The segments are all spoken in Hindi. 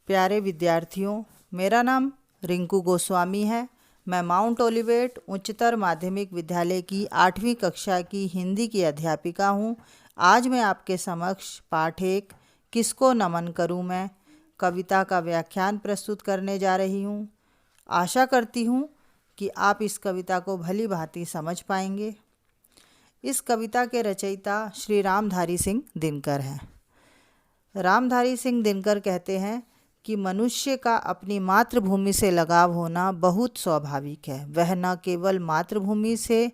प्यारे विद्यार्थियों, मेरा नाम रिंकू गोस्वामी है। मैं माउंट ओलिवेट उच्चतर माध्यमिक विद्यालय की 8वीं कक्षा की हिंदी की अध्यापिका हूँ। आज मैं आपके समक्ष पाठ 1 किसको नमन करूँ मैं कविता का व्याख्यान प्रस्तुत करने जा रही हूँ। आशा करती हूँ कि आप इस कविता को भली भांति समझ पाएंगे। इस कविता के रचयिता श्री रामधारी सिंह दिनकर हैं। रामधारी सिंह दिनकर कहते हैं कि मनुष्य का अपनी मातृभूमि से लगाव होना बहुत स्वाभाविक है। वह न केवल मातृभूमि से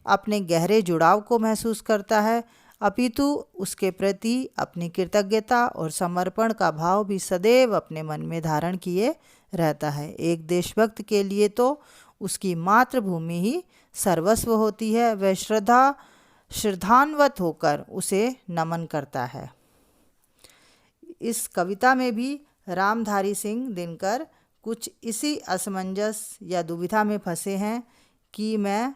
अपने गहरे जुड़ाव को महसूस करता है, अपितु उसके प्रति अपनी कृतज्ञता और समर्पण का भाव भी सदैव अपने मन में धारण किए रहता है। एक देशभक्त के लिए तो उसकी मातृभूमि ही सर्वस्व होती है। वह श्रद्धान्वित होकर उसे नमन करता है। इस कविता में भी रामधारी सिंह दिनकर कुछ इसी असमंजस या दुविधा में फंसे हैं कि मैं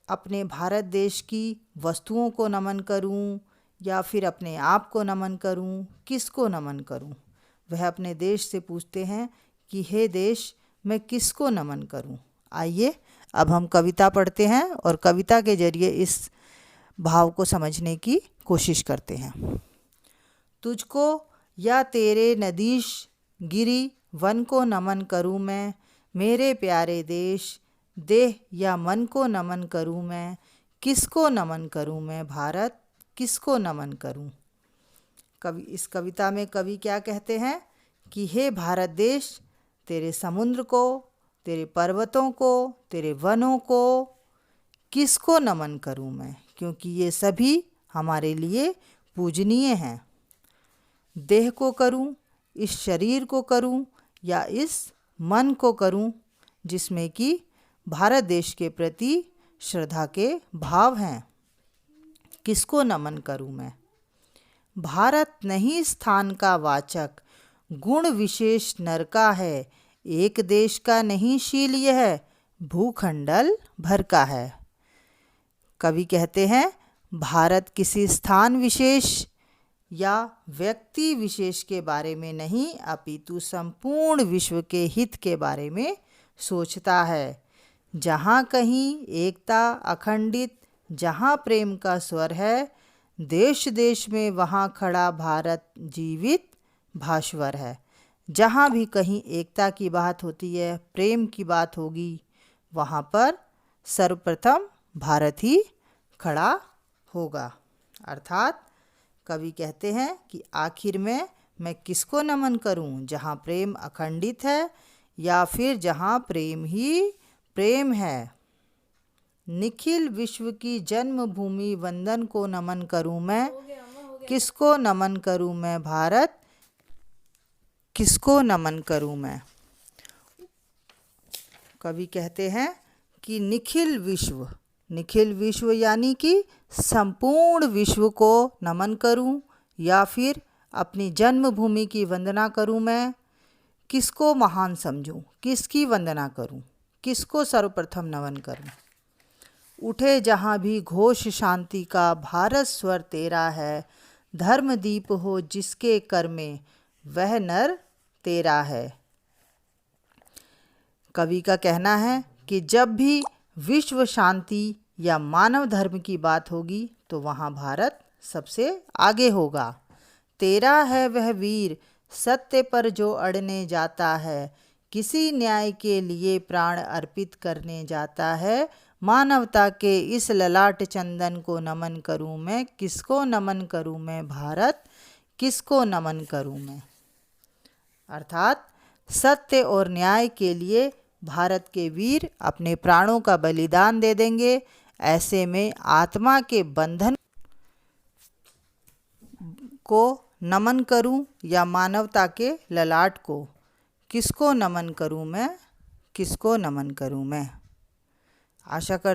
अपने भारत देश की वस्तुओं को नमन करूं या फिर अपने आप को नमन करूं, किसको नमन करूं। वह अपने देश से पूछते हैं कि हे देश, मैं किसको नमन करूं। आइए अब हम कविता पढ़ते हैं और कविता के जरिए इस भाव को समझने की कोशिश करते हैं। तुझको या तेरे नदीश गिरी वन को नमन करूँ मैं, मेरे प्यारे देश देह या मन को नमन करूँ मैं, किसको नमन करूँ मैं भारत, किसको नमन करूँ। इस कविता में कवि क्या कहते हैं कि हे भारत देश, तेरे समुद्र को, तेरे पर्वतों को, तेरे वनों को किसको नमन करूँ मैं, क्योंकि ये सभी हमारे लिए पूजनीय हैं। देह को करूं, इस शरीर को करूं या इस मन को करूं जिसमें कि भारत देश के प्रति श्रद्धा के भाव हैं। किसको नमन करूं मैं। भारत नहीं स्थान का वाचक, गुण विशेष नर का है, एक देश का नहीं शील यह, भूखंडल भर का है। कवि कहते हैं भारत किसी स्थान विशेष या व्यक्ति विशेष के बारे में नहीं, अपितु संपूर्ण विश्व के हित के बारे में सोचता है। जहाँ कहीं एकता अखंडित, जहाँ प्रेम का स्वर है, देश देश में वहाँ खड़ा भारत जीवित भास्वर है। जहाँ भी कहीं एकता की बात होती है, प्रेम की बात होगी, वहाँ पर सर्वप्रथम भारत ही खड़ा होगा। अर्थात कवि कहते हैं कि आखिर में मैं किसको नमन करूं, जहाँ प्रेम अखंडित है या फिर जहाँ प्रेम ही प्रेम है। निखिल विश्व की जन्मभूमि वंदन को नमन करूं मैं, किसको नमन करूं मैं भारत, किसको नमन करूं मैं। कवि कहते हैं कि निखिल विश्व यानी कि संपूर्ण विश्व को नमन करूं या फिर अपनी जन्मभूमि की वंदना करूं मैं। किसको महान समझूं, किसकी वंदना करूं, किसको सर्वप्रथम नमन करूं। उठे जहाँ भी घोष शांति का, भारत स्वर तेरा है, धर्मदीप हो जिसके कर में, वह नर तेरा है। कवि का कहना है कि जब भी विश्व शांति या मानव धर्म की बात होगी तो वहाँ भारत सबसे आगे होगा। तेरा है वह वीर सत्य पर जो अड़ने जाता है, किसी न्याय के लिए प्राण अर्पित करने जाता है, मानवता के इस ललाट चंदन को नमन करूं मैं, किसको नमन करूं मैं भारत, किसको नमन करूं मैं। अर्थात सत्य और न्याय के लिए भारत के वीर अपने प्राणों का बलिदान दे देंगे। ऐसे में आत्मा के बंधन को नमन करूं या मानवता के ललाट को, किसको नमन करूं मैं, किसको नमन करूं मैं। आशा करती